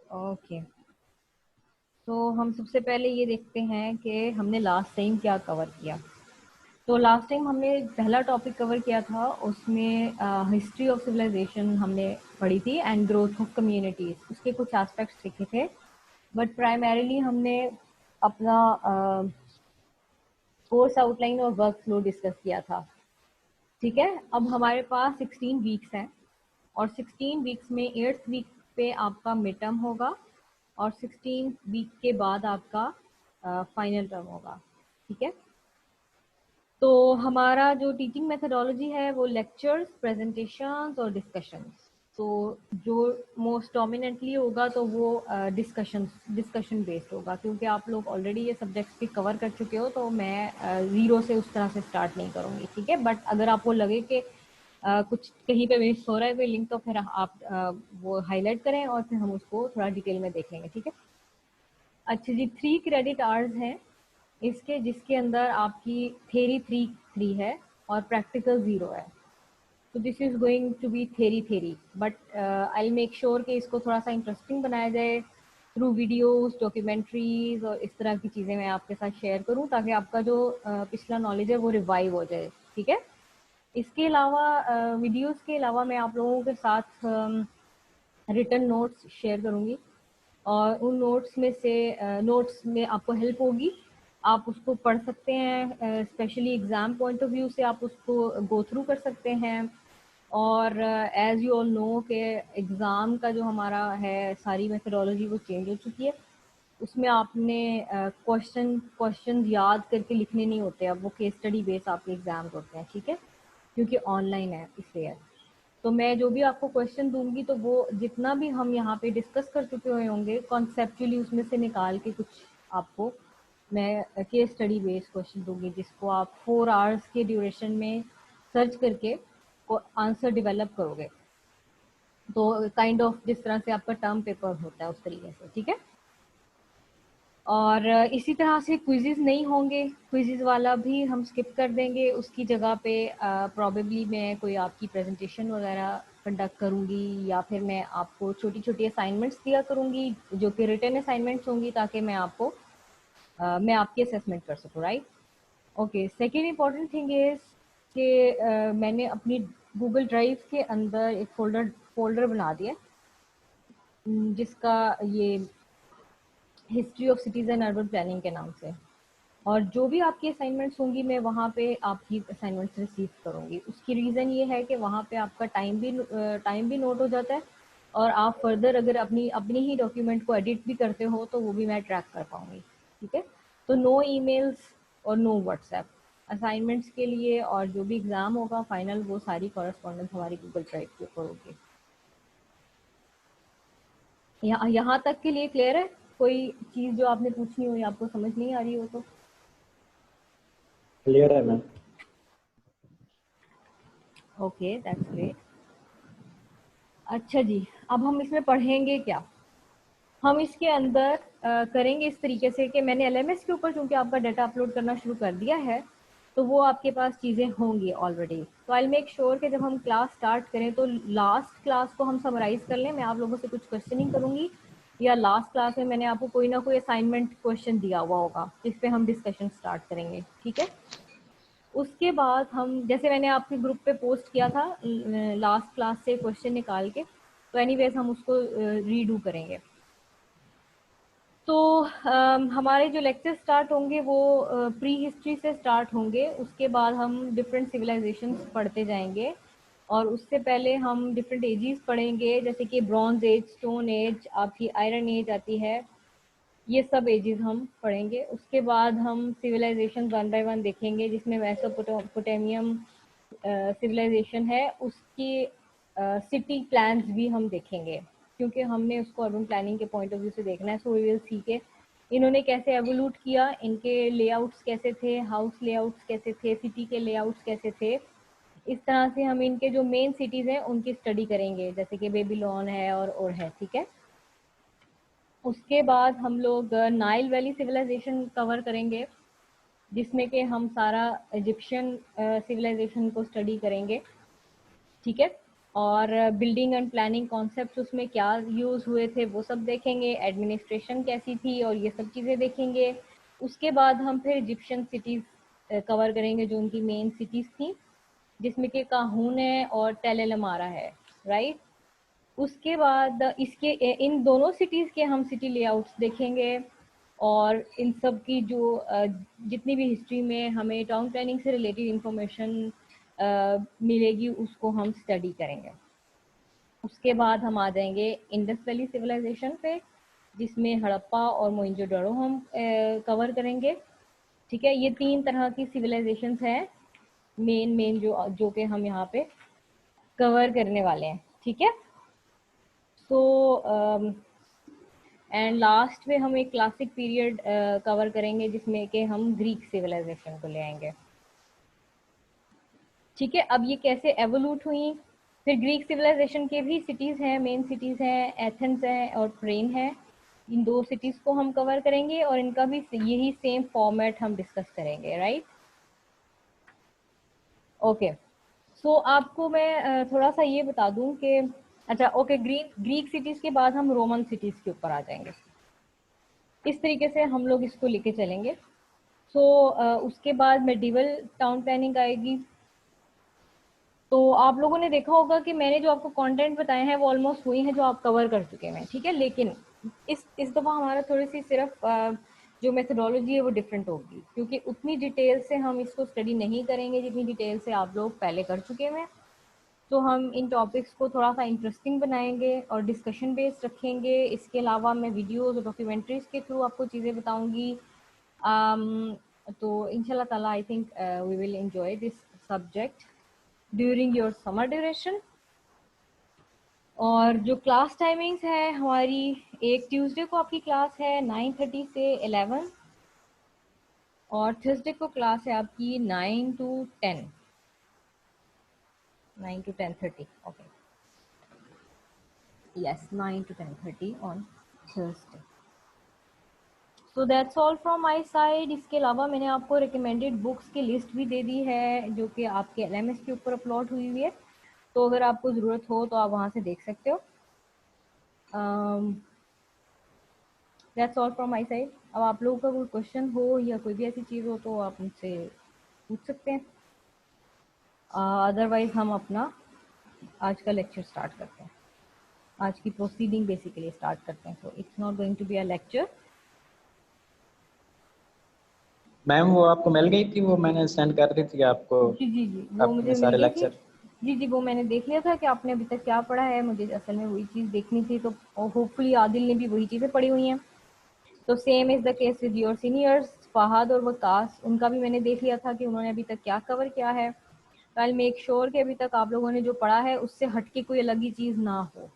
Okay, तो हम सबसे पहले ये देखते हैं कि हमने लास्ट टाइम क्या कवर किया। तो लास्ट टाइम हमने पहला टॉपिक कवर किया था, उसमें हिस्ट्री ऑफ सिविलाइजेशन हमने पढ़ी थी एंड ग्रोथ ऑफ कम्युनिटीज, उसके कुछ एस्पेक्ट्स देखे थे। बट प्राइमरीली हमने अपना कोर्स आउटलाइन और वर्क फ्लो डिस्कस किया था। ठीक है, अब हमारे पास 16 वीक्स हैं और 16 वीक्स में 8th वीक पे आपका मिड टर्म होगा और 16 वीक के बाद आपका फाइनल टर्म होगा। ठीक है, तो हमारा जो टीचिंग मेथडोलॉजी है वो लेक्चर्स, प्रेजेंटेशंस और डिस्कशंस। तो जो मोस्ट डोमिनेंटली होगा तो वो डिस्कशन बेस्ड होगा, क्योंकि आप लोग ऑलरेडी ये सब्जेक्ट्स भी कवर कर चुके हो, तो मैं ज़ीरो से उस तरह से स्टार्ट नहीं करूँगी। ठीक है, बट अगर आपको लगे कि कुछ कहीं पे मिस हो रहा है कोई लिंक, तो फिर आप वो हाईलाइट करें और फिर हम उसको थोड़ा डिटेल में देख लेंगे। ठीक है, अच्छा जी, 3 क्रेडिट आवर्स हैं इसके, जिसके अंदर आपकी थेरी 3 है और प्रैक्टिकल 0 है। तो this is going to be theory, but I make sure कि इसको थोड़ा सा इंटरेस्टिंग बनाया जाए थ्रू वीडियोस, डॉक्यूमेंट्रीज और इस तरह की चीज़ें मैं आपके साथ शेयर करूं, ताकि आपका जो पिछला नॉलेज है वो रिवाइव हो जाए। ठीक है, इसके अलावा वीडियोस के अलावा मैं आप लोगों के साथ रिटन नोट्स शेयर करूंगी और उन नोट्स में आपको हेल्प होगी, आप उसको पढ़ सकते हैं, specially exam point of view से आप उसको गो थ्रू कर सकते हैं। और एज़ यू ऑल नो कि एग्ज़ाम का जो हमारा है सारी मेथडोलॉजी वो चेंज हो चुकी है। उसमें आपने क्वेश्चन याद करके लिखने नहीं होते, अब वो केस स्टडी बेस आपके एग्ज़ाम होते हैं। ठीक है, क्योंकि ऑनलाइन है इसलिए। तो मैं जो भी आपको क्वेश्चन दूंगी तो वो जितना भी हम यहाँ पे डिस्कस कर चुके हुए होंगे कॉन्सेप्चुअली, उसमें से निकाल के कुछ आपको मैं केस स्टडी बेस्ड क्वेश्चन दूंगी, जिसको आप 4 आवर्स के ड्यूरेशन में सर्च करके को आंसर डेवलप करोगे। तो काइंड ऑफ जिस तरह से आपका टर्म पेपर होता है उस तरीके से। ठीक है, और इसी तरह से क्विज़ेस नहीं होंगे, क्विज़ेस वाला भी हम स्किप कर देंगे। उसकी जगह पे प्रॉबेबली मैं कोई आपकी प्रेजेंटेशन वगैरह कंडक्ट करूँगी, या फिर मैं आपको छोटी छोटी असाइनमेंट्स दिया करूँगी जो कि रिटन असाइनमेंट्स होंगी, ताकि मैं आपकी असेसमेंट कर सकूँ। Right, okay. Second important thing is कि मैंने अपनी गूगल ड्राइव के अंदर एक फोल्डर बना दिया, जिसका ये history of cities and urban planning के नाम से। और जो भी आपकी असाइनमेंट्स होंगी मैं वहाँ पे आपकी असाइनमेंट्स रिसीव करूँगी। उसकी रीज़न ये है कि वहाँ पे आपका टाइम भी नोट हो जाता है, और आप फर्दर अगर अपनी ही डॉक्यूमेंट को एडिट भी करते हो तो वो भी मैं ट्रैक कर पाऊँगी। ठीक है, तो नो ईमेल्स और नो व्हाट्सएप असाइनमेंट्स के लिए, और जो भी एग्ज़ाम होगा फाइनल वो सारी कॉरेस्पॉन्डेंस हमारी गूगल ड्राइव के ऊपर होगी। यहाँ तक के लिए क्लियर है? कोई चीज़ जो आपने पूछनी हो या आपको समझ नहीं आ रही हो तो? क्लियर है मैम। Okay, that's great. अच्छा जी, अब हम इसमें पढ़ेंगे क्या? हम इसके अंदर करेंगे इस तरीके से कि मैंने एलएमएस के ऊपर चूंकि आपका डाटा अपलोड करना शुरू कर दिया है, तो वो आपके पास चीज़ें होंगी ऑलरेडी। तो आई मेक श्योर कि जब हम क्लास स्टार्ट करें तो लास्ट क्लास को हम समराइज कर लें। मैं आप लोगों से कुछ क्वेश्चनिंग करूंगी, या लास्ट क्लास में मैंने आपको कोई ना कोई असाइनमेंट क्वेश्चन दिया हुआ होगा जिस पे हम डिस्कशन स्टार्ट करेंगे। ठीक है, उसके बाद हम, जैसे मैंने आपके ग्रुप पे पोस्ट किया था लास्ट क्लास से क्वेश्चन निकाल के, तो एनीवेज हम उसको रीडू करेंगे। तो हमारे जो लेक्चर स्टार्ट होंगे वो प्री हिस्ट्री से स्टार्ट होंगे, उसके बाद हम डिफरेंट सिविलाइजेशंस पढ़ते जाएंगे, और उससे पहले हम डिफरेंट एजेस पढ़ेंगे, जैसे कि ब्रॉन्ज एज, स्टोन एज, आपकी आयरन एज आती है, ये सब एजेस हम पढ़ेंगे। उसके बाद हम सिविलाइजेशन 1 बाय 1 देखेंगे, जिसमें मेसोपोटामियम सिविलाइजेशन है, उसकी सिटी प्लान्स भी हम देखेंगे, क्योंकि हमने उसको अर्बन प्लानिंग के पॉइंट ऑफ व्यू से देखना है। सो वी विल सी के इन्होंने कैसे एवोल्यूट किया, इनके लेआउट्स कैसे थे, हाउस लेआउट्स कैसे थे, सिटी के लेआउट्स कैसे थे। इस तरह से हम इनके जो मेन सिटीज़ हैं उनकी स्टडी करेंगे, जैसे कि बेबीलोन है और है। ठीक है, उसके बाद हम लोग नाइल वैली सिविलाइजेशन कवर करेंगे, जिसमें कि हम सारा इजिप्शियन सिविलाइजेशन को स्टडी करेंगे। ठीक है, और बिल्डिंग एंड प्लानिंग कॉन्सेप्ट्स उसमें क्या यूज़ हुए थे वो सब देखेंगे, एडमिनिस्ट्रेशन कैसी थी और ये सब चीज़ें देखेंगे। उसके बाद हम फिर इजिप्शियन सिटीज़ कवर करेंगे जो उनकी मेन सिटीज़ थी, जिसमें कि काहून है और टेल एल अमारा है, राइट। उसके बाद इसके इन दोनों सिटीज़ के हम सिटी लेआउट्स देखेंगे और इन सब की जो जितनी भी हिस्ट्री में हमें टाउन प्लानिंग से रिलेटेड इंफॉर्मेशन मिलेगी उसको हम स्टडी करेंगे। उसके बाद हम आ जाएंगे इंडस वैली सिविलाइजेशन पे, जिसमें हड़प्पा और मोइंजोदड़ो हम कवर करेंगे। ठीक है, ये 3 तरह की सिविलाइजेशंस हैं मेन जो कि हम यहाँ पे कवर करने वाले हैं। ठीक है, सो एंड लास्ट में हम एक क्लासिक पीरियड कवर करेंगे जिसमें कि हम ग्रीक सिविलाइजेशन को ले आएंगे। ठीक है, अब ये कैसे एवोल्यूट हुई, फिर ग्रीक सिविलाइजेशन के भी सिटीज़ हैं, मेन सिटीज़ हैं, एथेंस है और ट्रेन है। इन 2 सिटीज़ को हम कवर करेंगे और इनका भी यही सेम फॉर्मेट हम डिस्कस करेंगे, राइट। ओके, सो आपको मैं थोड़ा सा ये बता दूं कि अच्छा ओके, ग्रीक सिटीज़ के बाद हम रोमन सिटीज़ के ऊपर आ जाएंगे। इस तरीके से हम लोग इसको लेके चलेंगे। सो उसके बाद मेडिवल टाउन प्लानिंग आएगी। तो आप लोगों ने देखा होगा कि मैंने जो आपको कंटेंट बताए हैं वो ऑलमोस्ट वही हैं जो आप कवर कर चुके हैं, ठीक है। लेकिन इस दफ़ा हमारा थोड़ी सी सिर्फ जो मेथडोलॉजी है वो डिफरेंट होगी, क्योंकि उतनी डिटेल से हम इसको स्टडी नहीं करेंगे जितनी डिटेल से आप लोग पहले कर चुके हैं। तो हम इन टॉपिक्स को थोड़ा सा इंटरेस्टिंग बनाएंगे और डिस्कशन बेस्ड रखेंगे। इसके अलावा मैं वीडियोज़ और डॉक्यूमेंट्रीज़ के थ्रू आपको चीज़ें बताऊँगी। तो इंशाल्लाह ताला I think we will enjoy this subject during your summer duration. और जो क्लास टाइमिंग्स है हमारी, एक ट्यूसडे को आपकी क्लास है 9:30 से 11 और थर्सडे को क्लास है आपकी 9 to 10, 9 to 10:30। Okay, yes, 9 to 10:30 on Thursday. So that's all from my side. इसके अलावा मैंने आपको रिकमेंडेड बुक्स की लिस्ट भी दे दी है जो कि आपके एलएमएस के ऊपर अपलोड हुई हुई है, तो अगर आपको ज़रूरत हो तो आप वहाँ से देख सकते हो। That's all from my side. अब आप लोगों का कोई क्वेश्चन हो या कोई भी ऐसी चीज़ हो तो आप मुझसे पूछ सकते हैं, अदरवाइज हम अपना आज का लेक्चर स्टार्ट करते हैं। आज की प्रोसीडिंग बेसिकली स्टार्ट करते हैं। So it's not going to be a lecture. Ma'am वो आपको मिल गई थी, वो मैंने सेंड कर दी थी आपको जी जी जी, वो अपने मुझे मिल सारे गई थी। लेक्चर। जी जी, वो मैंने देख लिया था कि आपने अभी तक क्या पढ़ा है। मुझे असल में वही चीज़ देखनी थी, तो होपफुली आदिल ने भी वही चीज़ें पढ़ी हुई हैं। तो same is the case with your seniors Fahad और वकास, उनका भी मैंने देख लिया था कि उन्होंने अभी तक क्या कवर किया है। आई विल मेक श्योर कि अभी तक आप लोगों ने जो पढ़ा है उससे हटके कोई अलग ही चीज़ ना हो,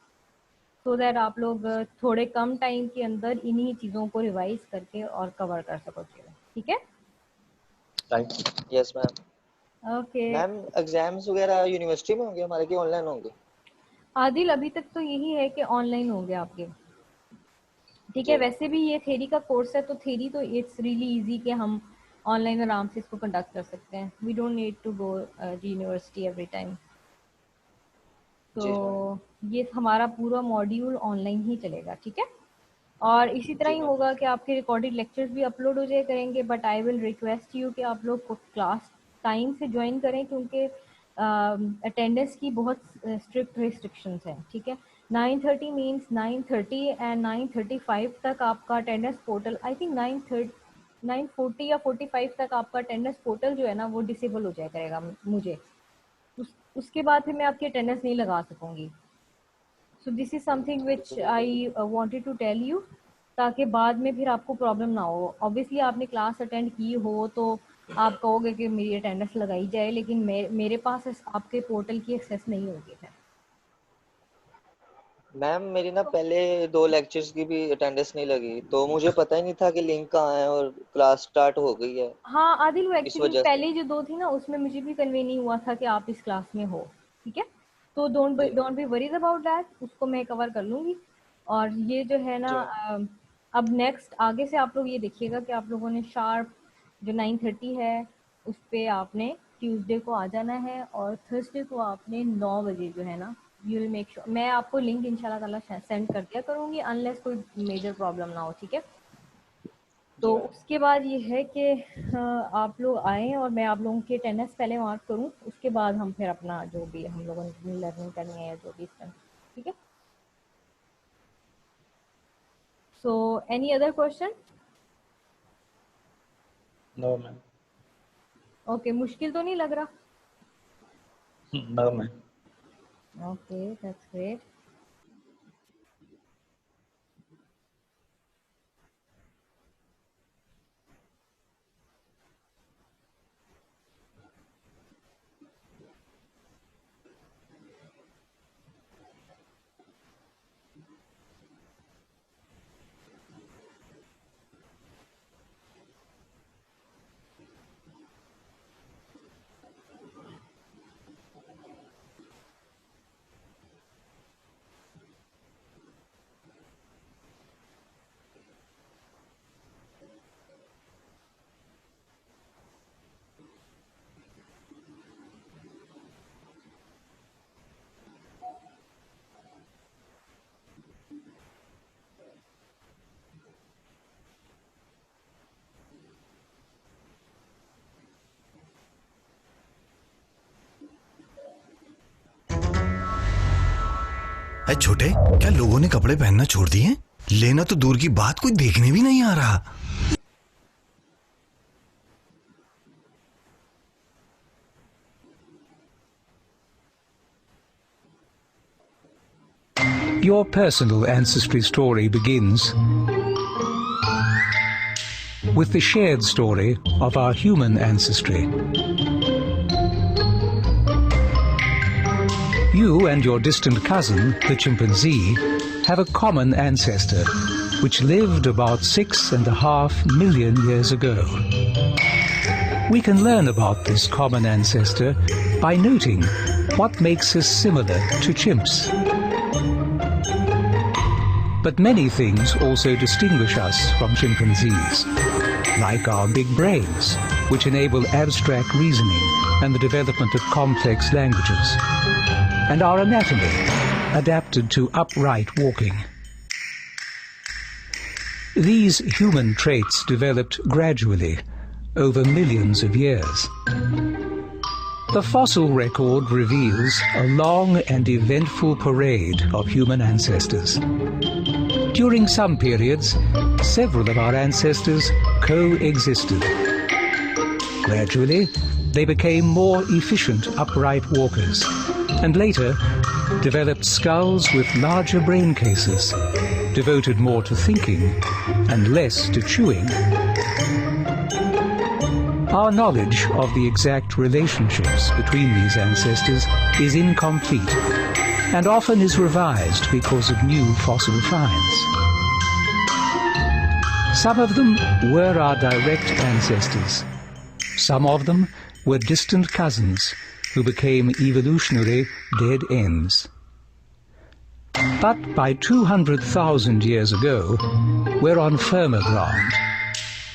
सो दैट आप लोग थोड़े कम टाइम के अंदर इन्हीं चीज़ों को रिवाइज करके और कवर कर सको चीज़ें। ठीक है, right. Yes ma'am. Okay. Ma'am exams वगैरह यूनिवर्सिटी में होंगे हमारे, कि ऑनलाइन होंगे? आदिल, अभी तक तो यही है कि ऑनलाइन हो गया आपके। ठीक है, जी। वैसे भी ये थेरी का कोर्स है तो थेरी तो इट्स रियली इजी कि हम ऑनलाइन आराम से इसको कंडक्ट कर सकते हैं। We don't need to go university every time. जी मैम। तो ये हमारा पूरा मॉड्यूल ऑनलाइन ही चलेगा, ठीक है। और इसी तरह जी ही मैम। होगा कि आपके रिकॉर्डेड लेक्चर्स भी अपलोड हो जाए करेंगे, but I will request you कि आप लोग क्लास टाइम से ज्वाइन करें, क्योंकि अटेंडेंस की बहुत स्ट्रिक्ट रिस्ट्रिक्शंस हैं। ठीक है, 9:30 मीन्स 9:30 एंड 9:35 तक आपका अटेंडेंस पोर्टल, आई थिंक 9:40 या 45 तक आपका अटेंडेंस पोर्टल जो है ना वो डिसेबल हो जाया करेगा मुझे। उसके बाद फिर मैं आपकी अटेंडेंस नहीं लगा सकूंगी। So this is something which I wanted to tell you, ताकि बाद में फिर आपको प्रॉब्लम ना हो। ऑब्वियसली आपने क्लास अटेंड की हो तो आप कहोगे कि मेरी अटेंडेंस लगाई जाए, लेकिन मेरे पास आपके पोर्टल की एक्सेस नहीं होगी है। मैम मेरी ना पहले 2 लेक्चर्स की भी अटेंडेंस नहीं लगी, तो मुझे पता ही नहीं था कि लिंक कहाँ है और क्लास स्टार्ट हो गई है, हाँ आदिल, वो इस एक्चुअली वजह से। पहले जो 2 थी ना उसमें मुझे भी कन्वे नहीं हुआ था कि आप इस क्लास में हो। ठीक है, तो जी। Don't be worries about that, उसको मैं कवर कर लूँगी। और ये जो है ना जी मैम। अब नेक्स्ट आगे से आप लोग ये देखिएगा कि आप लोगों ने शार्प जो 9:30 है उस पर आपने ट्यूसडे को आ जाना है, और थर्सडे को आपने 9 बजे जो है ना यू विल मेक श्योर, मैं आपको लिंक इंशाल्लाह ताला सेंड कर दिया करूँगी अनलेस कोई मेजर प्रॉब्लम ना हो, ठीक है। तो उसके बाद ये है कि आप लोग आएँ और मैं आप लोगों के अटेंडेंस पहले मार्क करूँ, उसके बाद हम फिर अपना जो भी हम लोगों ने लर्निंग करनी है या जो भी इसका, ठीक है। So any other question? No ma'am. Okay, मुश्किल तो नहीं लग रहा? No ma'am. Okay, that's great. अरे छोटे, क्या लोगों ने कपड़े पहनना छोड़ दिए? लेना तो दूर की बात, कोई देखने भी नहीं आ रहा। Your personal ancestry story begins with the shared story of our human ancestry. You and your distant cousin, the chimpanzee, have a common ancestor which lived about 6.5 million years ago. We can learn about this common ancestor by noting what makes us similar to chimps. But many things also distinguish us from chimpanzees, like our big brains, which enable abstract reasoning and the development of complex languages, and our anatomy, adapted to upright walking. These human traits developed gradually over millions of years. The fossil record reveals a long and eventful parade of human ancestors. During some periods, several of our ancestors coexisted. Gradually, they became more efficient upright walkers, and later developed skulls with larger brain cases, devoted more to thinking and less to chewing. Our knowledge of the exact relationships between these ancestors is incomplete and often is revised because of new fossil finds. Some of them were our direct ancestors. Some of them were distant cousins who became evolutionary dead ends. But by 200,000 years ago, we're on firmer ground.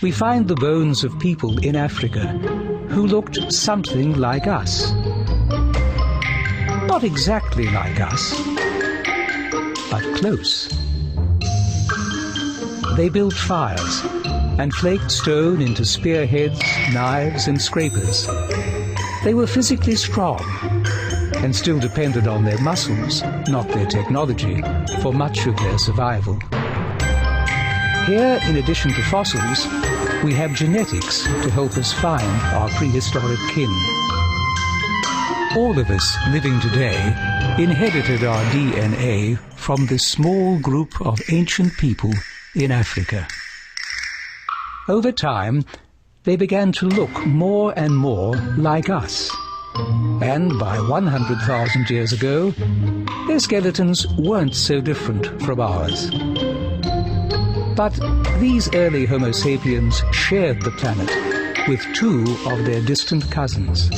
We find the bones of people in Africa who looked something like us. Not exactly like us, but close. They built fires and flaked stone into spearheads, knives, and scrapers. They were physically strong and still depended on their muscles, not their technology, for much of their survival. Here, in addition to fossils, we have genetics to help us find our prehistoric kin. All of us living today inherited our DNA from this small group of ancient people in Africa. Over time, they began to look more and more like us. And by 100,000 years ago, their skeletons weren't so different from ours. But these early Homo sapiens shared the planet with two of their distant cousins.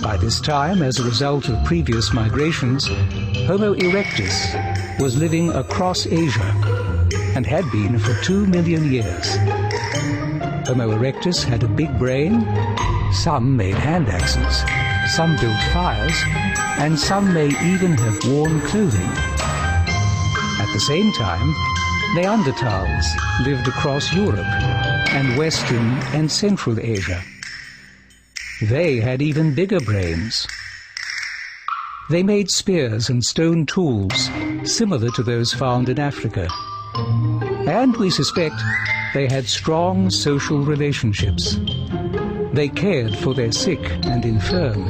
By this time, as a result of previous migrations, Homo erectus was living across Asia and had been for 2 million years. Homo erectus had a big brain, some made hand axes, some built fires, and some may even have worn clothing. At the same time, Neanderthals lived across Europe and Western and Central Asia. They had even bigger brains. They made spears and stone tools similar to those found in Africa. And we suspect they had strong social relationships. They cared for their sick and infirm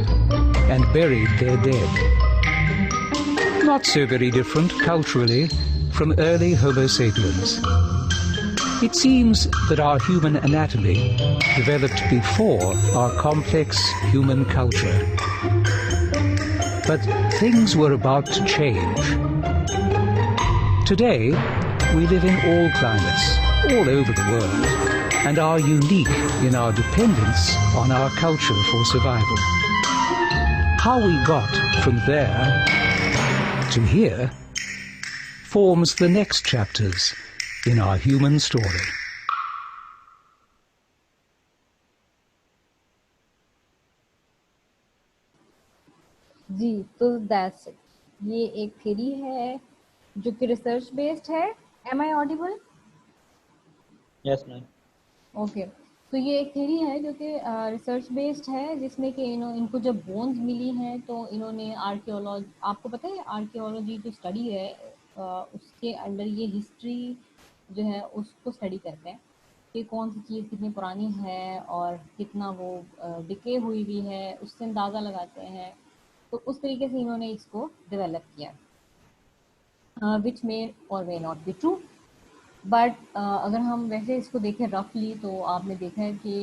and buried their dead. Not so very different culturally from early Homo sapiens. It seems that our human anatomy developed before our complex human culture. But things were about to change. Today, we live in all climates, all over the world, and are unique in our dependence on our culture for survival. How we got from there to here forms the next chapters in our human story. जी, तो that's it. ये एक theory है जो कि research based है। Am I audible? Yes ma'am. Okay, तो ये एक थ्योरी है जो कि रिसर्च बेस्ड है, जिसमें कि इनको जब बोन्स मिली हैं तो इन्होंने आर्कियोलॉजी, आपको पता है आर्कियोलॉजी जो स्टडी है उसके अंडर ये हिस्ट्री जो है उसको स्टडी करते हैं कि कौन सी चीज़ कितनी पुरानी है और कितना वो डिके हुई भी है, उससे अंदाज़ा लगाते हैं। तो उस तरीके से इन्होंने इसको डेवलप किया, विच मे और may not be true. But अगर हम वैसे इसको देखें रफली तो आपने देखा है कि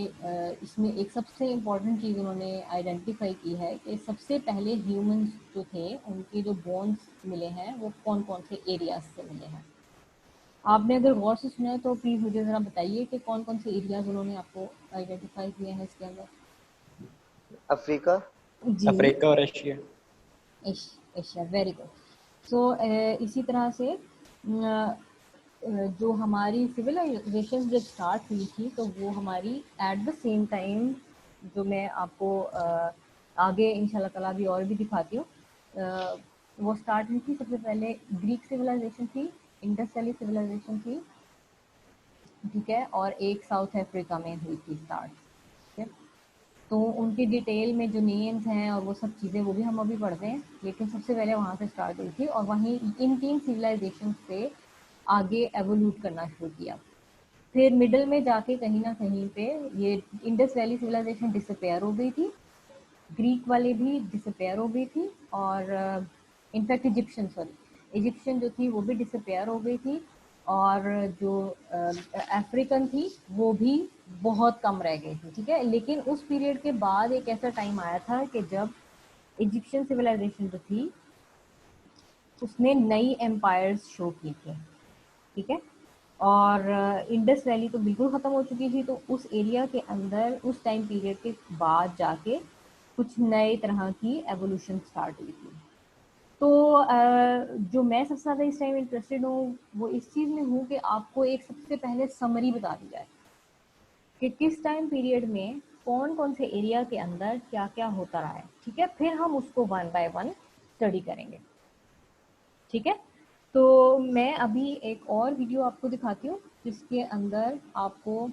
इसमें एक सबसे इम्पॉर्टेंट चीज़ उन्होंने आइडेंटिफाई की है कि सबसे पहले ह्यूमंस जो थे उनके जो बोन्स मिले हैं वो कौन कौन से एरियाज से मिले हैं। आपने अगर गौर से सुना है तो प्लीज़ मुझे ज़रा बताइए कि कौन कौन से एरियाज उन्होंने आपको आइडेंटिफाई किए हैं इसके अंदर। अफ्रीका, जी, अफ्रीका और Asia. Asia, very good. So इसी तरह से जो हमारी सिविलाइजेशन जब स्टार्ट हुई थी तो वो हमारी एट द सेम टाइम, जो मैं आपको आगे इंशाल्लाह ताला भी और भी दिखाती हूँ, वो स्टार्ट हुई थी। सबसे पहले ग्रीक सिविलाइजेशन थी, इंडस वैली सिविलाइजेशन थी, ठीक है, और एक साउथ अफ्रीका में हुई थी स्टार्ट, ठीक है। तो उनकी डिटेल में जो नेम्स हैं और वो सब चीज़ें वो भी हम अभी पढ़ते हैं, लेकिन सबसे पहले वहाँ से स्टार्ट हुई थी और वहीं इन तीन सिविलाइजेशन से आगे एवोल्यूट करना शुरू किया। फिर मिडल में जाके कहीं ना कहीं पे ये इंडस वैली सिविलाइजेशन डिसअपेयर हो गई थी, ग्रीक वाले भी डिसअपेयर हो गई थी, और इनफैक्ट इजिप्शियन जो थी वो भी डिसअपेयर हो गई थी, और जो अफ्रीकन थी वो भी बहुत कम रह गई थी, ठीक है। लेकिन उस पीरियड के बाद एक ऐसा टाइम आया था कि जब इजिप्शियन सिविलाइजेशन जो थी उसने नई एम्पायर्स शो की थी, ठीक है, और इंडस वैली तो बिल्कुल ख़त्म हो चुकी थी। तो उस एरिया के अंदर उस टाइम पीरियड के बाद जाके कुछ नए तरह की एवोल्यूशन स्टार्ट हुई थी। तो जो मैं सबसे ज़्यादा इस टाइम इंटरेस्टेड हूँ वो इस चीज़ में हूँ कि आपको एक सबसे पहले समरी बता दी जाए कि किस टाइम पीरियड में कौन कौन से एरिया के अंदर क्या क्या होता रहा है, ठीक है। फिर हम उसको वन बाय वन स्टडी करेंगे, ठीक है। तो मैं अभी एक और वीडियो आपको दिखाती हूँ जिसके अंदर आपको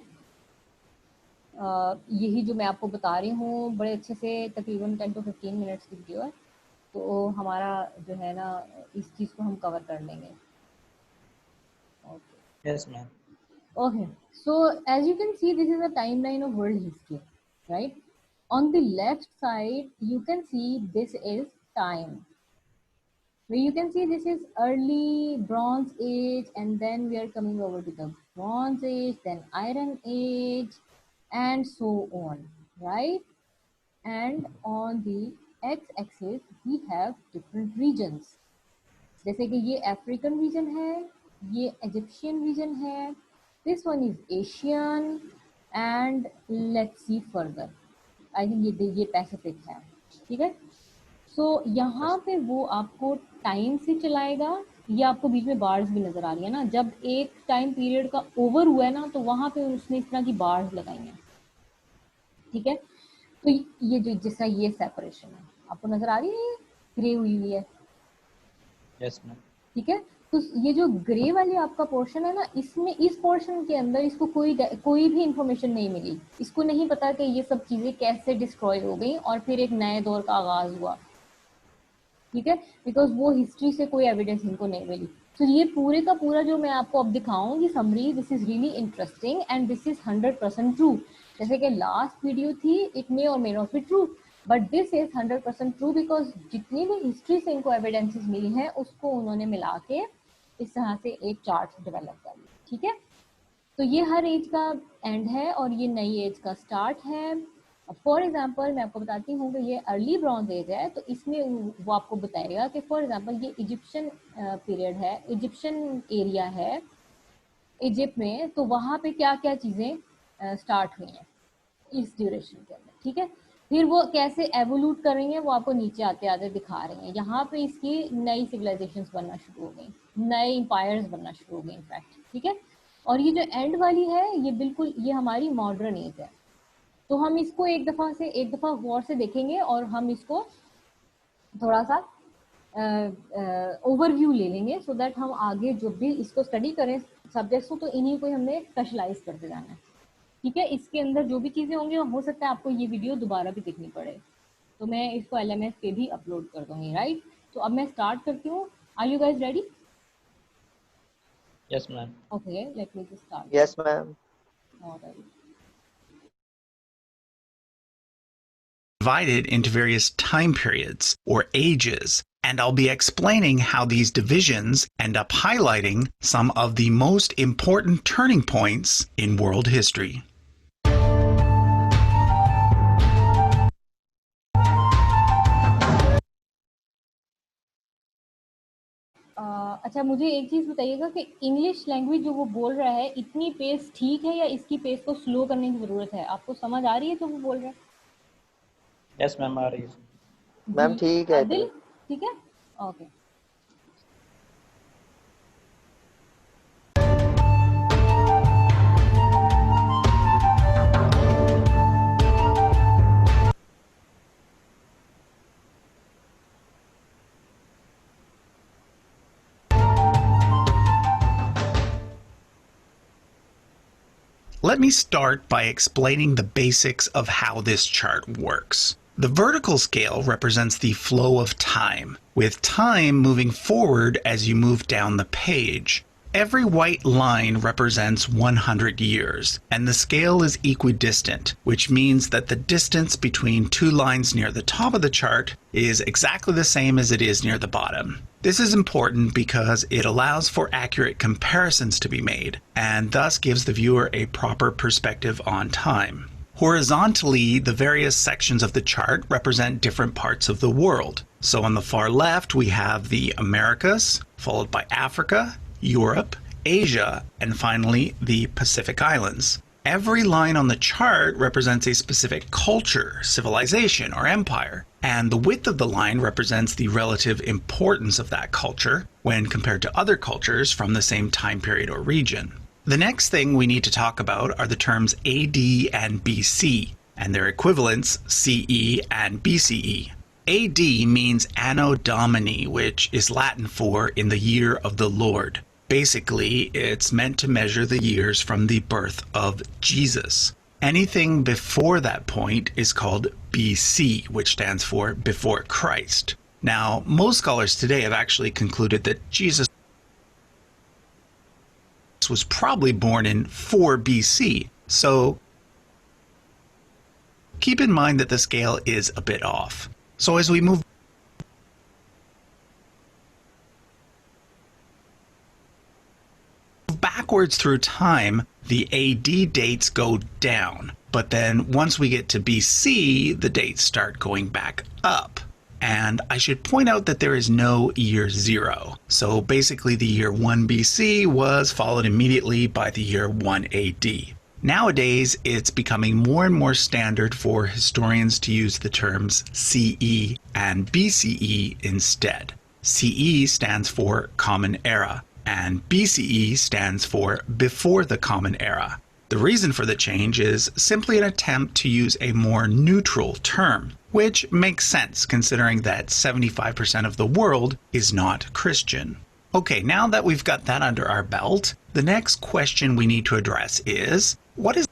यही जो मैं आपको बता रही हूँ बड़े अच्छे से, तकरीबन 10 to 15 मिनट्स की वीडियो है, तो हमारा जो है ना इस चीज़ को हम कवर कर लेंगे। Okay, yes ma'am. okay, so as you can see, this is a timeline of world history, right? On the left side you can see this is time, where you can see this is early Bronze Age, and then we are coming over to the Bronze Age, then Iron Age, and so on, right? And on the x-axis we have different regions, जैसे कि ये African region है, ये Egyptian reason है, this one is Asian, and let's see further, I think ये Pacific है, ठीक है। सो यहाँ पे वो आपको टाइम से चलाएगा। ये आपको बीच में बार्स भी नजर आ रही है ना, जब एक टाइम पीरियड का ओवर हुआ है ना तो वहां पे उसने इस तरह की बार्स लगाई हैं, ठीक है। तो ये जो जिसका ये सेपरेशन है आपको नजर आ रही है, ग्रे हुई हुई है, यस मैम। ठीक है। तो ये जो ग्रे वाली आपका पोर्शन है ना, इसमें इस पोर्शन के अंदर इसको कोई भी इंफॉर्मेशन नहीं मिली, इसको नहीं पता कि ये सब चीजें कैसे डिस्ट्रॉय हो गई और फिर एक नए दौर का आगाज हुआ, ठीक है, बिकॉज वो हिस्ट्री से कोई एविडेंस इनको नहीं मिली। तो ये पूरे का पूरा जो मैं आपको अब दिखाऊंगी summary, this is really interesting and this is 100% true. जैसे कि लास्ट वीडियो थी, इट मे और may not be true, but this is 100% true because जितनी भी हिस्ट्री से इनको एविडेंसेस मिली हैं उसको उन्होंने मिला के इस तरह से एक चार्ट डेवलप कर लिया, ठीक है। तो ये हर एज का एंड है और ये नई एज का स्टार्ट है। फॉर एग्जाम्पल मैं आपको बताती हूँ कि ये अर्ली ब्रॉन्ज एज है, तो इसमें वो आपको बताएगा कि फॉर एग्जाम्पल ये इजिप्शियन पीरियड है, इजिप्शियन एरिया है इजिप्ट में, तो वहाँ पे क्या क्या चीज़ें स्टार्ट हुई हैं इस ड्यूरेशन के अंदर, ठीक है। फिर वो कैसे एवोल्यूट कर रही हैं वो आपको नीचे आते आते दिखा रहे हैं। यहाँ पे इसकी नई सिविलाइजेशंस बनना शुरू हो गई, नए इंपायर्स बनना शुरू हो गए इनफैक्ट, ठीक है। और ये जो एंड वाली है ये बिल्कुल ये हमारी मॉडर्न एज है। तो हम इसको एक दफ़ा गौर से देखेंगे और हम इसको थोड़ा सा ओवरव्यू ले लेंगे सो दैट हम आगे जो भी इसको स्टडी करें सब्जेक्ट्स को, तो इन्हीं को हमने स्पेशलाइज करते जाना है, ठीक है। इसके अंदर जो भी चीज़ें होंगी हो सकता है आपको ये वीडियो दोबारा भी देखनी पड़े, तो मैं इसको LMS पे भी अपलोड कर दूँगी, राइट। तो अब मैं स्टार्ट करती हूँ। Are you guys ready? Yes ma'am. Okay, let me just start. Yes ma'am. Alright. Divided into various time periods or ages, and I'll be explaining how these divisions end up highlighting some of the most important turning points in world history. अच्छा, मुझे एक चीज़ बताइएगा कि English language जो वो बोल रहा है इतनी पेस ठीक है या इसकी पेस को स्लो करने की ज़रूरत है? आपको समझ आ रही है जो वो बोल रहा है? यस मैम, आ रही है। मैम ठीक है। आदिल, ठीक है, okay. Let me start by explaining the basics of how this chart works. The vertical scale represents the flow of time, with time moving forward as you move down the page. Every white line represents 100 years, and the scale is equidistant, which means that the distance between two lines near the top of the chart is exactly the same as it is near the bottom. This is important because it allows for accurate comparisons to be made, and thus gives the viewer a proper perspective on time. Horizontally, the various sections of the chart represent different parts of the world. So on the far left, we have the Americas, followed by Africa, Europe, Asia, and finally the Pacific Islands. Every line on the chart represents a specific culture, civilization, or empire, and the width of the line represents the relative importance of that culture when compared to other cultures from the same time period or region. The next thing we need to talk about are the terms AD and BC, and their equivalents CE and BCE. AD means Anno Domini, which is Latin for in the year of the Lord. Basically, it's meant to measure the years from the birth of Jesus. Anything before that point is called BC, which stands for before Christ. Now, most scholars today have actually concluded that Jesus was probably born in 4 BC, so keep in mind that the scale is a bit off. So as we move backwards through time, the AD dates go down, but then once we get to BC, the dates start going back up. And I should point out that there is no year 0. So basically the year 1 BC was followed immediately by the year 1 AD. Nowadays, it's becoming more and more standard for historians to use the terms CE and BCE instead. CE stands for Common Era, and BCE stands for Before the Common Era. The reason for the change is simply an attempt to use a more neutral term, which makes sense considering that 75% of the world is not Christian. Okay, now that we've got that under our belt, the next question we need to address is, what is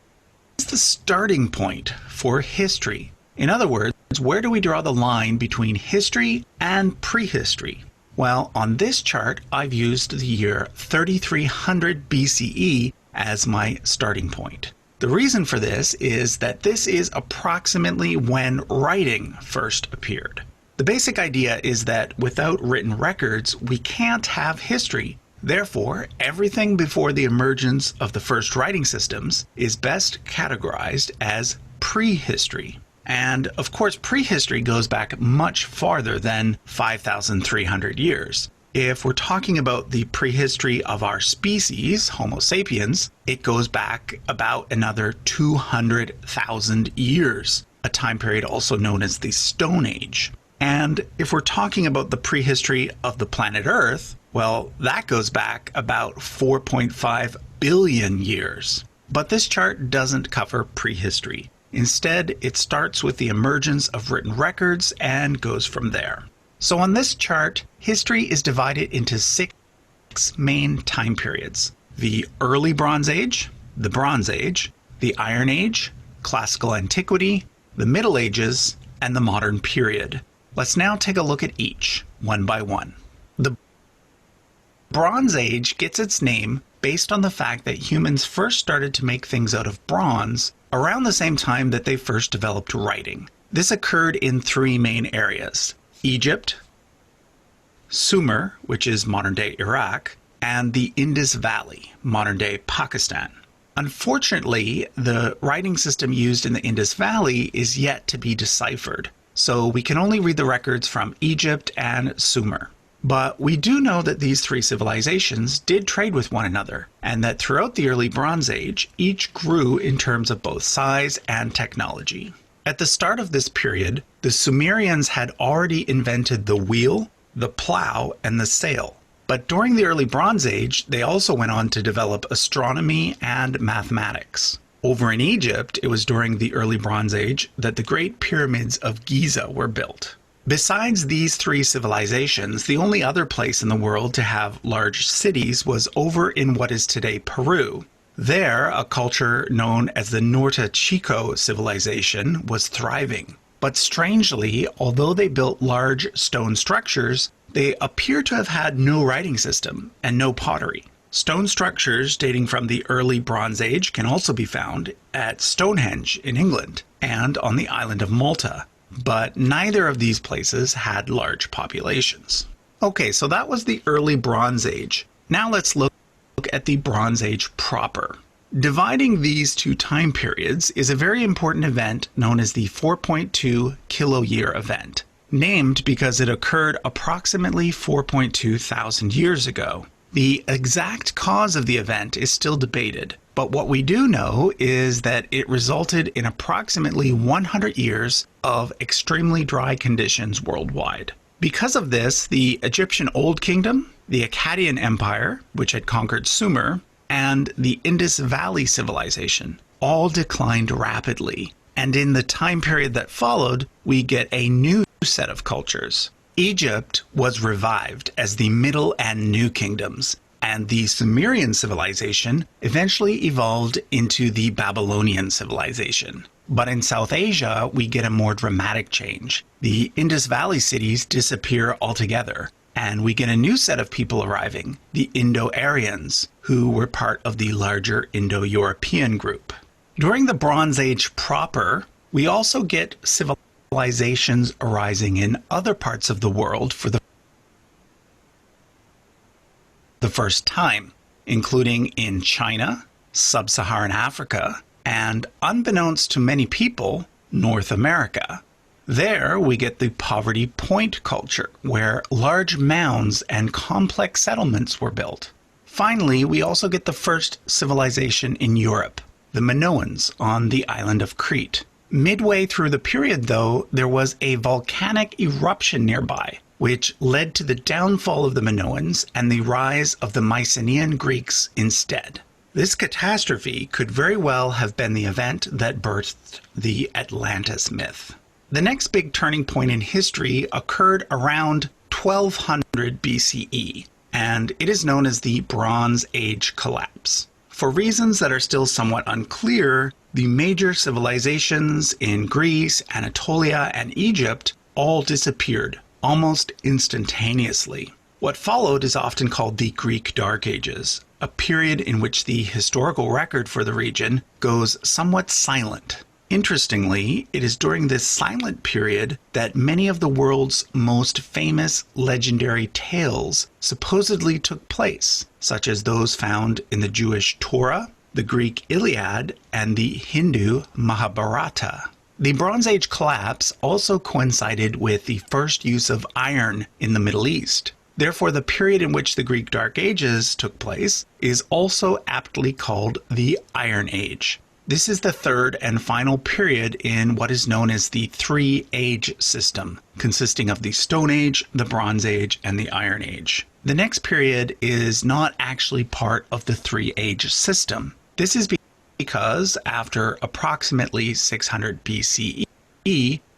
the starting point for history? In other words, where do we draw the line between history and prehistory? Well, on this chart, I've used the year 3300 BCE as my starting point. The reason for this is that this is approximately when writing first appeared. The basic idea is that without written records, we can't have history. Therefore, everything before the emergence of the first writing systems is best categorized as prehistory. And of course, prehistory goes back much farther than 5,300 years. If we're talking about the prehistory of our species, Homo sapiens, it goes back about another 200,000 years, a time period also known as the Stone Age. And if we're talking about the prehistory of the planet Earth, well, that goes back about 4.5 billion years. But this chart doesn't cover prehistory. Instead, it starts with the emergence of written records and goes from there. So on this chart, history is divided into 6 main time periods: the Early Bronze Age, the Bronze Age, the Iron Age, Classical Antiquity, the Middle Ages, and the Modern Period. Let's now take a look at each, one by one. The Bronze Age gets its name based on the fact that humans first started to make things out of bronze around the same time that they first developed writing. This occurred in 3 main areas: Egypt, Sumer, which is modern-day Iraq, and the Indus Valley, modern-day Pakistan. Unfortunately, the writing system used in the Indus Valley is yet to be deciphered, so we can only read the records from Egypt and Sumer. But we do know that these 3 civilizations did trade with one another, and that throughout the early Bronze Age, each grew in terms of both size and technology. At the start of this period, the Sumerians had already invented the wheel, the plow, and the sail. But during the early Bronze Age, they also went on to develop astronomy and mathematics. Over in Egypt, it was during the early Bronze Age that the Great Pyramids of Giza were built. Besides these 3 civilizations, the only other place in the world to have large cities was over in what is today Peru. There, a culture known as the Norte Chico civilization was thriving. But strangely, although they built large stone structures, they appear to have had no writing system and no pottery. Stone structures dating from the early Bronze Age can also be found at Stonehenge in England and on the island of Malta. But neither of these places had large populations. Okay, so that was the early Bronze Age. Now let's look at the Bronze Age proper. Dividing these 2 time periods is a very important event known as the 4.2 kiloyear event, named because it occurred approximately 4.2 thousand years ago. The exact cause of the event is still debated, but what we do know is that it resulted in approximately 100 years of extremely dry conditions worldwide. Because of this, the Egyptian Old Kingdom, the Akkadian Empire, which had conquered Sumer, and the Indus Valley civilization all declined rapidly. And in the time period that followed, we get a new set of cultures. Egypt was revived as the Middle and New Kingdoms, and the Sumerian civilization eventually evolved into the Babylonian civilization. But in South Asia, we get a more dramatic change. The Indus Valley cities disappear altogether, and we get a new set of people arriving, the Indo-Aryans, who were part of the larger Indo-European group. During the Bronze Age proper, we also get civilizations arising in other parts of the world for the first time, including in China, Sub-Saharan Africa, and unbeknownst to many people, North America. There we get the Poverty Point culture, where large mounds and complex settlements were built. Finally, we also get the first civilization in Europe, the Minoans on the island of Crete. Midway through the period, though, there was a volcanic eruption nearby, which led to the downfall of the Minoans and the rise of the Mycenaean Greeks instead. This catastrophe could very well have been the event that birthed the Atlantis myth. The next big turning point in history occurred around 1200 BCE, and it is known as the Bronze Age collapse. For reasons that are still somewhat unclear, the major civilizations in Greece, Anatolia, and Egypt all disappeared almost instantaneously. What followed is often called the Greek Dark Ages, a period in which the historical record for the region goes somewhat silent. Interestingly, it is during this silent period that many of the world's most famous legendary tales supposedly took place, such as those found in the Jewish Torah, the Greek Iliad, and the Hindu Mahabharata. The Bronze Age collapse also coincided with the first use of iron in the Middle East. Therefore, the period in which the Greek Dark Ages took place is also aptly called the Iron Age. This is the third and final period in what is known as the Three-Age system, consisting of the Stone Age, the Bronze Age, and the Iron Age. The next period is not actually part of the Three-Age system. This is because after approximately 600 BCE,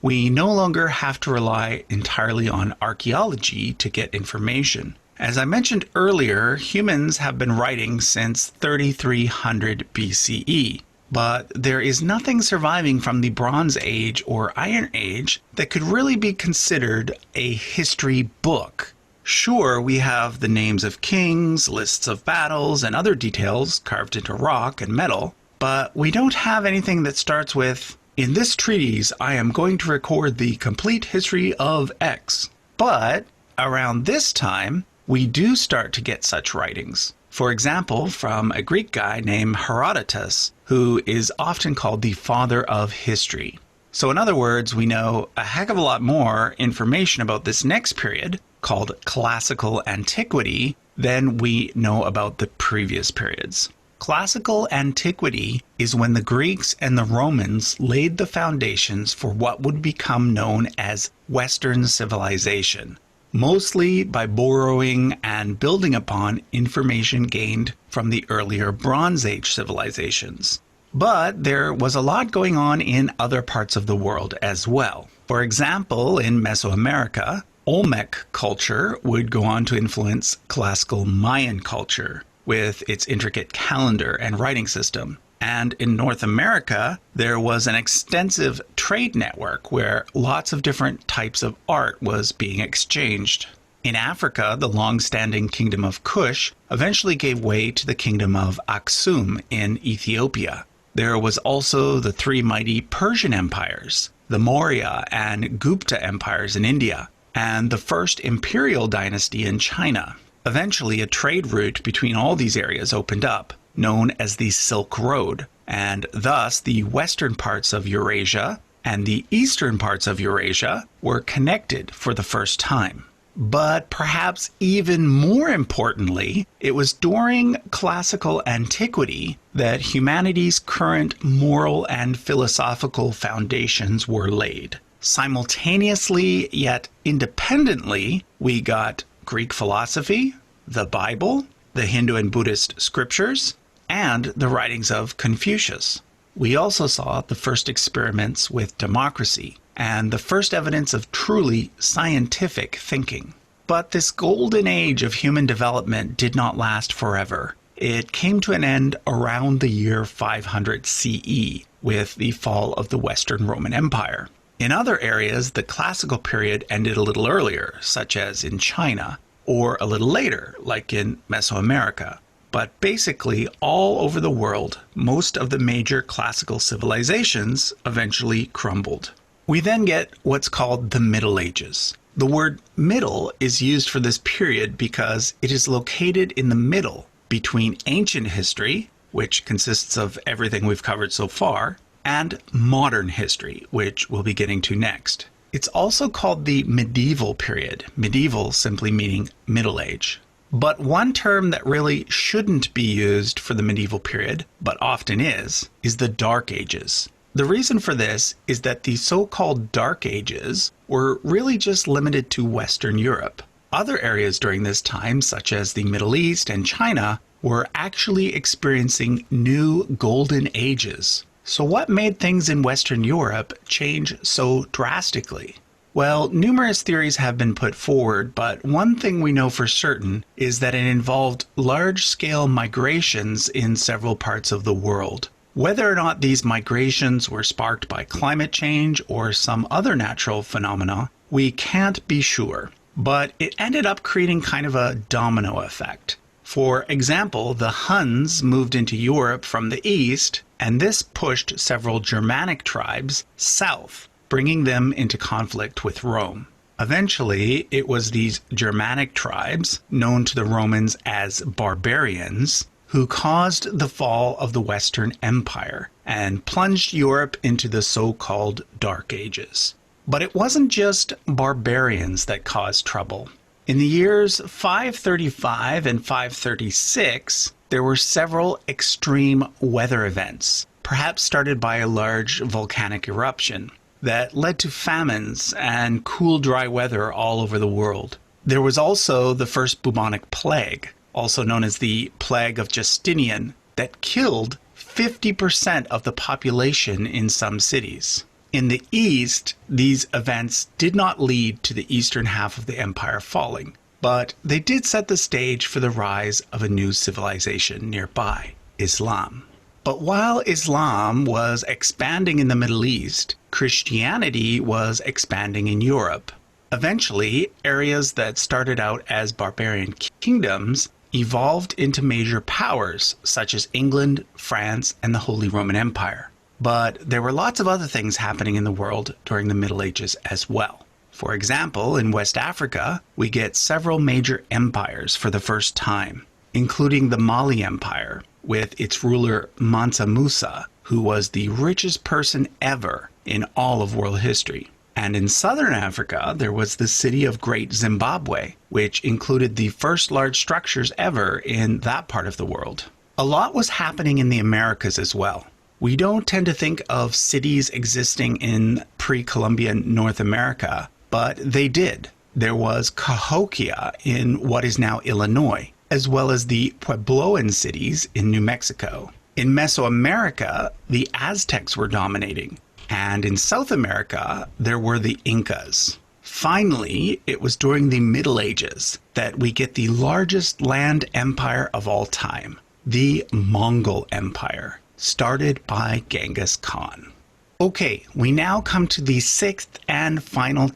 we no longer have to rely entirely on archaeology to get information. As I mentioned earlier, humans have been writing since 3300 BCE, but there is nothing surviving from the Bronze Age or Iron Age that could really be considered a history book. Sure, we have the names of kings, lists of battles, and other details carved into rock and metal, but we don't have anything that starts with, "In this treatise, I am going to record the complete history of X." But around this time, we do start to get such writings. For example, from a Greek guy named Herodotus, who is often called the father of history. So in other words, we know a heck of a lot more information about this next period, called Classical Antiquity, than we know about the previous periods. Classical Antiquity is when the Greeks and the Romans laid the foundations for what would become known as Western civilization, mostly by borrowing and building upon information gained from the earlier Bronze Age civilizations. But there was a lot going on in other parts of the world as well. For example, in Mesoamerica, Olmec culture would go on to influence classical Mayan culture, with its intricate calendar and writing system. And in North America, there was an extensive trade network where lots of different types of art was being exchanged. In Africa, the long-standing kingdom of Kush eventually gave way to the kingdom of Aksum in Ethiopia. There was also the three mighty Persian empires, the Maurya and Gupta empires in India, and the first imperial dynasty in China. Eventually, a trade route between all these areas opened up, known as the Silk Road, and thus the western parts of Eurasia and the eastern parts of Eurasia were connected for the first time. But perhaps even more importantly, it was during classical antiquity that humanity's current moral and philosophical foundations were laid. Simultaneously, yet independently, we got Greek philosophy, the Bible, the Hindu and Buddhist scriptures, and the writings of Confucius. We also saw the first experiments with democracy and the first evidence of truly scientific thinking. But this golden age of human development did not last forever. It came to an end around the year 500 CE with the fall of the Western Roman Empire. In other areas, the classical period ended a little earlier, such as in China, or a little later, like in Mesoamerica. But basically, all over the world, most of the major classical civilizations eventually crumbled. We then get what's called the Middle Ages. The word middle is used for this period because it is located in the middle between ancient history, which consists of everything we've covered so far, and modern history, which we'll be getting to next. It's also called the medieval period, medieval simply meaning Middle Age. But one term that really shouldn't be used for the medieval period, but often is the Dark Ages. The reason for this is that the so-called Dark Ages were really just limited to Western Europe. Other areas during this time, such as the Middle East and China, were actually experiencing new golden ages. So what made things in Western Europe change so drastically? Well, numerous theories have been put forward, but one thing we know for certain is that it involved large-scale migrations in several parts of the world. Whether or not these migrations were sparked by climate change or some other natural phenomena, we can't be sure. But it ended up creating kind of a domino effect. For example, the Huns moved into Europe from the east, and this pushed several Germanic tribes south, bringing them into conflict with Rome. Eventually, it was these Germanic tribes, known to the Romans as barbarians, who caused the fall of the Western Empire and plunged Europe into the so-called Dark Ages. But it wasn't just barbarians that caused trouble. In the years 535 and 536, there were several extreme weather events, perhaps started by a large volcanic eruption, that led to famines and cool, dry weather all over the world. There was also the first bubonic plague, also known as the Plague of Justinian, that killed 50% of the population in some cities. In the east, these events did not lead to the eastern half of the empire falling, but they did set the stage for the rise of a new civilization nearby, Islam. But while Islam was expanding in the Middle East, Christianity was expanding in Europe. Eventually, areas that started out as barbarian kingdoms evolved into major powers, such as England, France, and the Holy Roman Empire. But there were lots of other things happening in the world during the Middle Ages as well. For example, in West Africa, we get several major empires for the first time, including the Mali Empire, with its ruler Mansa Musa, who was the richest person ever in all of world history. And in southern Africa, there was the city of Great Zimbabwe, which included the first large structures ever in that part of the world. A lot was happening in the Americas as well. We don't tend to think of cities existing in pre-Columbian North America, but they did. There was Cahokia in what is now Illinois, as well as the Puebloan cities in New Mexico. In Mesoamerica, the Aztecs were dominating, and in South America, there were the Incas. Finally, it was during the Middle Ages that we get the largest land empire of all time, the Mongol Empire, started by Genghis Khan. Okay, we now come to the sixth and final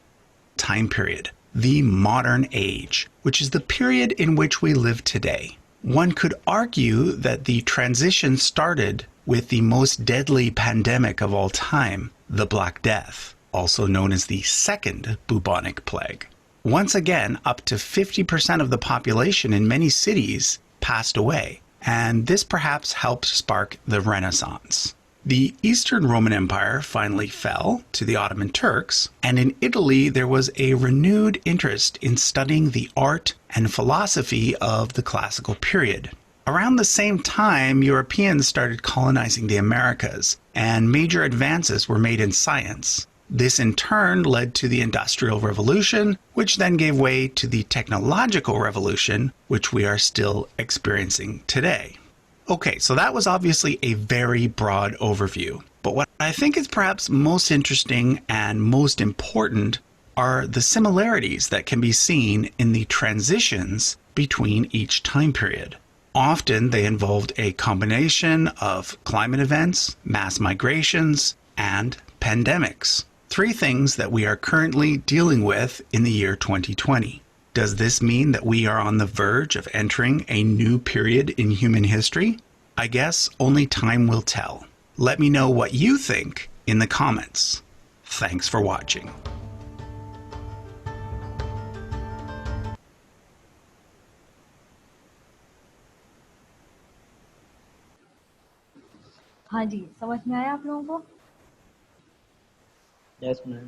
time period, the Modern Age, which is the period in which we live today. One could argue that the transition started with the most deadly pandemic of all time, the Black Death, also known as the Second Bubonic Plague. Once again, up to 50% of the population in many cities passed away, and this perhaps helped spark the Renaissance. The Eastern Roman Empire finally fell to the Ottoman Turks, and in Italy there was a renewed interest in studying the art and philosophy of the classical period. Around the same time, Europeans started colonizing the Americas, and major advances were made in science. This in turn led to the Industrial Revolution, which then gave way to the Technological Revolution, which we are still experiencing today. Okay, so that was obviously a very broad overview, but what I think is perhaps most interesting and most important are the similarities that can be seen in the transitions between each time period. Often they involved a combination of climate events, mass migrations, and pandemics. Three things that we are currently dealing with in the year 2020. Does this mean that we are on the verge of entering a new period in human history? I guess only time will tell. Let me know what you think in the comments. Thanks for watching. हाँ जी, समझ में आया आप लोगों को? Yes ma'am.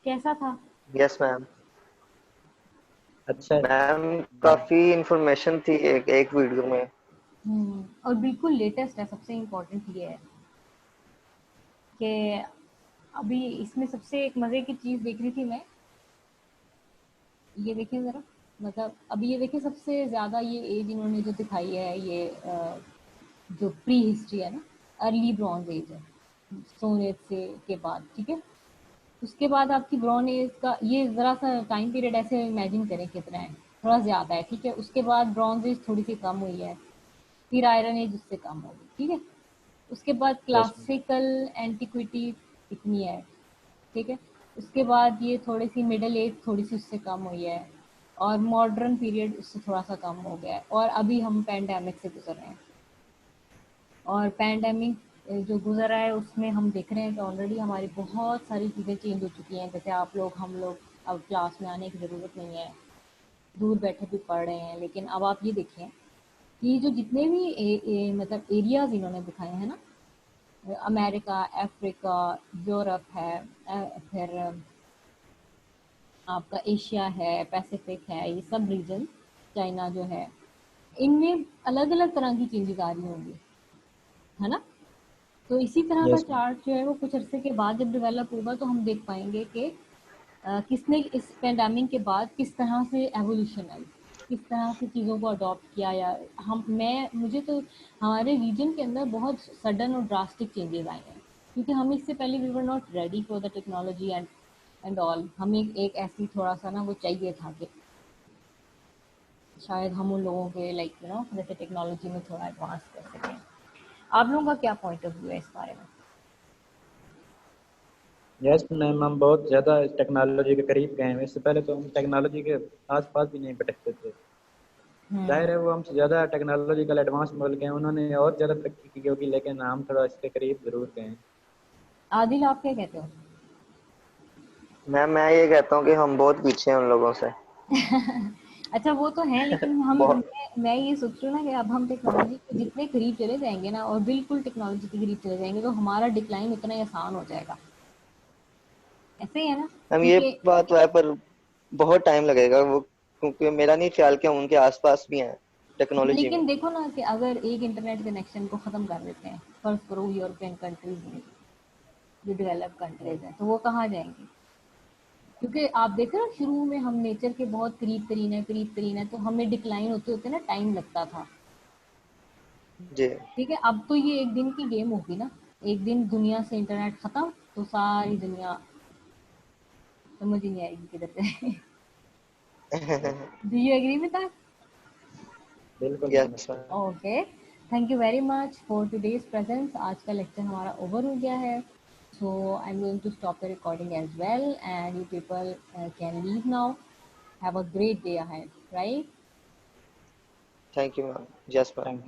कैसा था? Yes ma'am. अच्छा है। मैम काफी इंफॉर्मेशन थी एक वीडियो में। और बिल्कुल लेटेस्ट है। सबसे इम्पोर्टेंट ये है कि अभी इसमें सबसे एक मज़े की चीज़ देख रही थी मैं। ये देखिए ज़रा। मतलब अभी ये देखिए सबसे ज़्यादा ये एज इन्होंने जो दिखाई है ये जो प्री हिस्ट्री है ना, अर्ली ब्रॉन्ज एज है, स्टोन एज से के बाद, ठीक है। उसके बाद आपकी ब्रॉन्ज एज का ये ज़रा सा टाइम पीरियड ऐसे इमेजिन करें कितना है, थोड़ा ज़्यादा है, ठीक है। उसके बाद ब्रॉन्ज एज थोड़ी सी कम हुई है, फिर आयरन एज उससे कम होगी, ठीक है। उसके बाद यस क्लासिकल एंटिक्विटी इतनी है, ठीक है। उसके बाद ये थोड़ी सी मिडल एज थोड़ी सी उससे कम हुई है, और मॉडर्न पीरियड उससे थोड़ा सा कम हो गया है, और अभी हम पैंडेमिक से गुजर रहे हैं। और पैंडेमिक जो गुजर रहा है उसमें हम देख रहे हैं कि ऑलरेडी हमारी बहुत सारी चीज़ें चेंज हो चुकी हैं। जैसे आप लोग, हम लोग अब क्लास में आने की ज़रूरत नहीं है, दूर बैठे भी पढ़ रहे हैं। लेकिन अब आप ये देखें कि जो जितने भी मतलब एरियाज इन्होंने दिखाए हैं ना, अमेरिका, अफ्रीका, यूरोप है, फिर आपका एशिया है, पैसिफिक है, ये सब रीजन, चाइना जो है, इनमें अलग अलग तरह की चेंजेस आ रही होंगी, है ना। तो इसी तरह का यस चार्ट जो है वो कुछ अरसे के बाद जब डेवलप होगा तो हम देख पाएंगे कि किसने इस पेंडेमिक के बाद किस तरह से एवोल्यूशन आई, किस तरह से चीज़ों को अडॉप्ट किया, या हम मैं मुझे तो हमारे रीजन के अंदर बहुत सडन और ड्रास्टिक चेंजेस आए हैं, क्योंकि हम इससे पहले we were not ready for the technology and all. हमें एक ऐसी थोड़ा सा ना वो चाहिए था कि शायद हम उन लोगों के लाइक यू नो जैसे टेक्नोलॉजी में थोड़ा एडवांस कर सकें। आप लोगों का क्या पॉइंट ऑफ व्यू है इस बारे में? यस मैम, हम बहुत ज़्यादा टेक्नोलॉजी के करीब गए हैं। इससे पहले तो हम टेक्नोलॉजी के आसपास भी नहीं भटकते थे। जाहिर है वो हमसे ज़्यादा टेक्नोलॉजिकल एडवांस बोल गए हैं, उन्होंने और ज़्यादा तरक्की की होगी, लेकिन हम थोड़ा इसके करीब ज़रूर गए हैं। आदिल, आप क्या कहते हो? मैम मैं ये कहता हूँ कि हम बहुत पीछे हैं उन लोगों से। अच्छा वो तो है, लेकिन बहुत। मैं ये सोच रही हूँ ना कि अब हम टेक्नोलॉजी के जितने करीब चले जाएंगे ना, और बिल्कुल टेक्नोलॉजी के करीब चले जाएंगे, तो हमारा डिक्लाइन उतना ही आसान हो जाएगा। ऐसे ही है ना, हम ये क्योंकि बात तो है, पर बहुत टाइम लगेगा वो, क्योंकि मेरा नहीं ख्याल कि हम उनके आसपास भी हैं टेक्नोलॉजी में। लेकिन देखो ना कि अगर एक इंटरनेट कनेक्शन को ख़त्म कर देते हैं, फर्स्ट करो यूरोपियन कंट्रीज में, जो डेवलप कंट्रीज हैं, तो वो कहाँ जाएंगी? क्योंकि आप देख रहे हो शुरू में हम नेचर के बहुत करीब तरीन है, तो हमें डिक्लाइन होते होते ना टाइम लगता था, जी। ठीक है। अब तो ये एक दिन की गेम होगी ना, एक दिन दुनिया से इंटरनेट खत्म तो सारी दुनिया समझ ही नहीं आएगी किधर से। Do you agree with that? बिल्कुल यस समझता मैम। हूँ। Okay, thank you very much for today's presence. आज का लेक्चर हमारा ओवर हो गया है, so I am going to stop the recording as well and you people can leave now. Have a great day ahead, right? Thank you ma'am. Yes ma'am. Thank you.